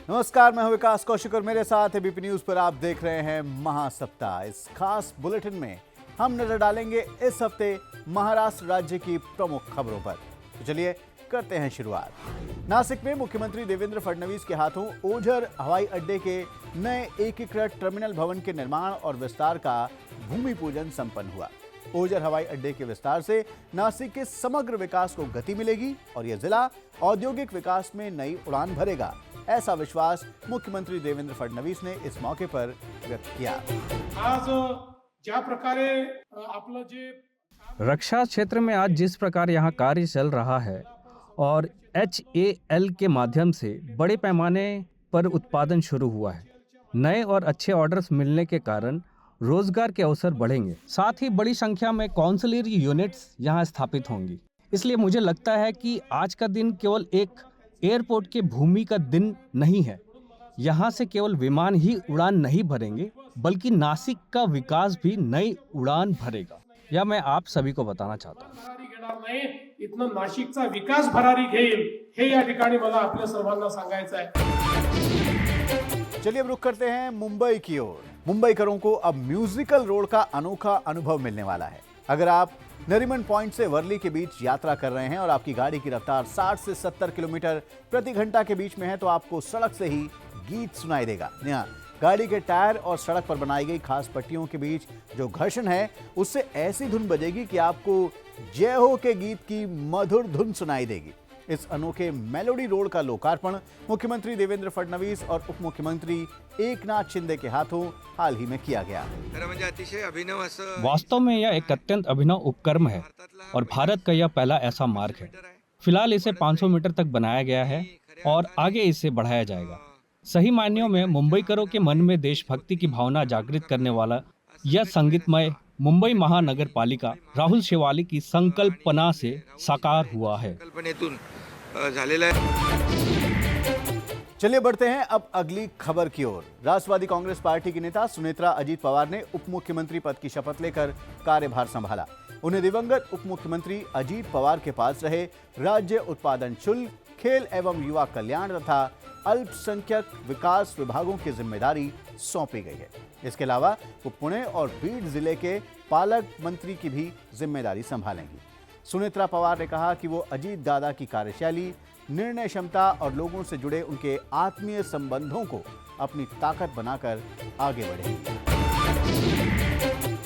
नमस्कार, मैं हूं विकास कौशिक और मेरे साथ एबीपी न्यूज पर आप देख रहे हैं महासप्ताह। इस खास बुलेटिन में हम नजर डालेंगे इस हफ्ते महाराष्ट्र राज्य की प्रमुख खबरों पर। तो चलिए करते हैं शुरुआत। नासिक में मुख्यमंत्री देवेंद्र फडणवीस के हाथों ओझर हवाई अड्डे के नए एकीकृत टर्मिनल भवन के निर्माण और विस्तार का भूमि पूजन संपन्न हुआ। ओझर हवाई अड्डे के विस्तार से नासिक के समग्र विकास को गति मिलेगी और यह जिला औद्योगिक विकास में नई उड़ान भरेगा, ऐसा विश्वास मुख्यमंत्री देवेंद्र फडणवीस ने इस मौके पर व्यक्त किया। आज ज्या प्रकारे आपलं जे रक्षा क्षेत्र में आज जिस प्रकार यहाँ कार्य चल रहा है और HAL के माध्यम से बड़े पैमाने पर उत्पादन शुरू हुआ है, नए और अच्छे ऑर्डर्स मिलने के कारण रोजगार के अवसर बढ़ेंगे। साथ ही बड़ी संख्या में कॉन्सुलरी यूनिट्स यहाँ स्थापित होंगी। इसलिए मुझे लगता है कि आज का दिन केवल एक एयरपोर्ट के भूमि का दिन नहीं है। यहाँ से केवल विमान ही उड़ान नहीं भरेंगे, बल्कि नासिक का विकास भी नई उड़ान भरेगा। यह मैं आप सभी को बताना चाहता हूँ। भरारी घेणार नाही, इथनं नाशिकचा विकास भरारी घेईल, हे या ठिकाणी मला आपल्या सर्वांना सांगायचं आहे। चलिए अब रुख करते हैं मुंबई की ओर। मुंबईकरों को अब म्यूजिकल रोड का अनोखा अनुभव मिलने वाला है। अगर आप नरीमन पॉइंट से वर्ली के बीच यात्रा कर रहे हैं और आपकी गाड़ी की रफ्तार 60 से 70 किलोमीटर प्रति घंटा के बीच में है, तो आपको सड़क से ही गीत सुनाई देगा। यहाँ गाड़ी के टायर और सड़क पर बनाई गई खास पट्टियों के बीच जो घर्षण है, उससे ऐसी धुन बजेगी कि आपको जय हो के गीत की मधुर धुन सुनाई देगी। इस अनोखे मेलोडी रोड का लोकार्पण मुख्यमंत्री देवेंद्र फडणवीस और उप मुख्यमंत्री एकनाथ शिंदे के हाथों हाल ही में किया गया। वास्तव में यह एक अत्यंत अभिनव उपक्रम है और भारत का यह पहला ऐसा मार्ग है। फिलहाल इसे 500 मीटर तक बनाया गया है और आगे इसे बढ़ाया जाएगा। सही मायनों में मुंबईकरों के मन में देशभक्ति की भावना जागृत करने वाला यह संगीतमय मुंबई महानगर पालिका राहुल शेवाली की संकल्पना से साकार हुआ है। चलिए बढ़ते हैं अब अगली खबर की ओर। राष्ट्रवादी कांग्रेस पार्टी की नेता सुनेत्रा अजीत पवार ने उप मुख्यमंत्री पद की शपथ लेकर कार्यभार संभाला। उन्हें दिवंगत उप मुख्यमंत्री अजीत पवार के पास रहे राज्य उत्पादन शुल्क, खेल एवं युवा कल्याण तथा अल्पसंख्यक विकास विभागों की जिम्मेदारी सौंपी गई है। इसके अलावा वो पुणे और बीड जिले के पालक मंत्री की भी जिम्मेदारी संभालेंगी। सुनेत्रा पवार ने कहा कि वो अजीत दादा की कार्यशैली, निर्णय क्षमता और लोगों से जुड़े उनके आत्मीय संबंधों को अपनी ताकत बनाकर आगे बढ़ेंगी।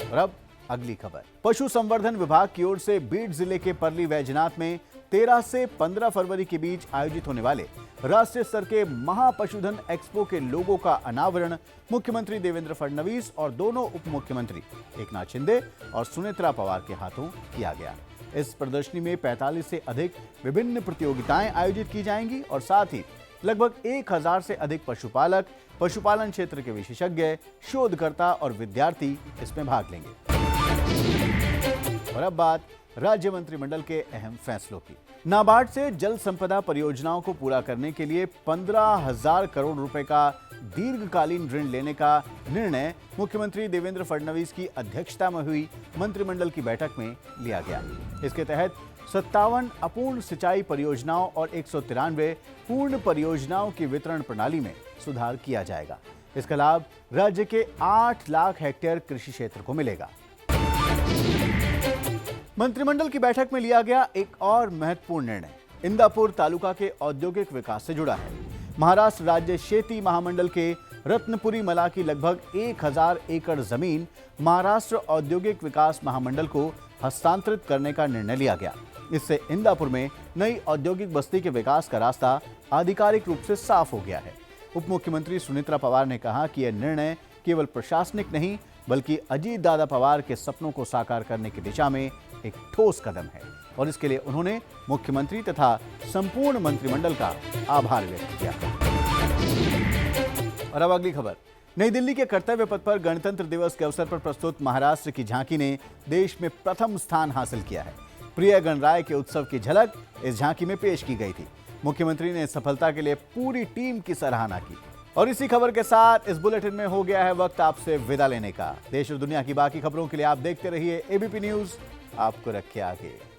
और अब अगली खबर। पशु संवर्धन विभाग की ओर से बीड जिले के परली वैजनाथ में 13 से 15 फरवरी के बीच आयोजित होने वाले राष्ट्रीय स्तर के महापशुधन एक्सपो के लोगो का अनावरण मुख्यमंत्री देवेंद्र फडणवीस और दोनों उप मुख्यमंत्री एकनाथ शिंदे और सुनेत्रा पवार के हाथों किया गया। इस प्रदर्शनी में 45 से अधिक विभिन्न प्रतियोगिताएं आयोजित की जाएंगी और साथ ही लगभग 1000 से अधिक पशुपालक, पशुपालन क्षेत्र के विशेषज्ञ, शोधकर्ता और विद्यार्थी इसमें भाग लेंगे। और अब बात राज्य मंत्रिमंडल के अहम फैसलों की। नाबार्ड से जल संपदा परियोजनाओं को पूरा करने के लिए 15,000 करोड़ रुपए का दीर्घकालीन ऋण लेने का निर्णय मुख्यमंत्री देवेंद्र फडणवीस की अध्यक्षता में हुई मंत्रिमंडल की बैठक में लिया गया। इसके तहत 57 अपूर्ण सिंचाई परियोजनाओं और 193 पूर्ण परियोजनाओं की वितरण प्रणाली में सुधार किया जाएगा। इसका लाभ राज्य के 8 लाख हेक्टेयर कृषि क्षेत्र को मिलेगा। मंत्रिमंडल की बैठक में लिया गया एक और महत्वपूर्ण निर्णय इंदापुर तालुका के औद्योगिक विकास से जुड़ा है। महाराष्ट्र राज्य शेती महामंडल के रत्नपुरी मला की लगभग 1000 एकड़ जमीन महाराष्ट्र औद्योगिक विकास महामंडल को हस्तांतरित करने का निर्णय लिया गया। इससे इंदापुर में नई औद्योगिक बस्ती के विकास का रास्ता आधिकारिक रूप से साफ हो गया है। उप मुख्यमंत्री सुनेत्रा पवार ने कहा कि यह निर्णय केवल प्रशासनिक नहीं, बल्कि अजीत दादा पवार के सपनों को साकार करने की दिशा में एक ठोस कदम है और इसके लिए उन्होंने मुख्यमंत्री तथा संपूर्ण मंत्रिमंडल का आभार व्यक्त किया। और अब अगली खबर। नई दिल्ली के कर्तव्य पथ पर गणतंत्र दिवस के अवसर पर प्रस्तुत महाराष्ट्र की झांकी ने देश में प्रथम स्थान हासिल किया है। प्रिय गणराय के उत्सव की झलक इस झांकी में पेश की गई थी। मुख्यमंत्री ने इस सफलता के लिए पूरी टीम की सराहना की। और इसी खबर के साथ इस बुलेटिन में हो गया है वक्त आपसे विदा लेने का। देश और दुनिया की बाकी खबरों के लिए आप देखते रहिए एबीपी न्यूज, आपको रखे आगे।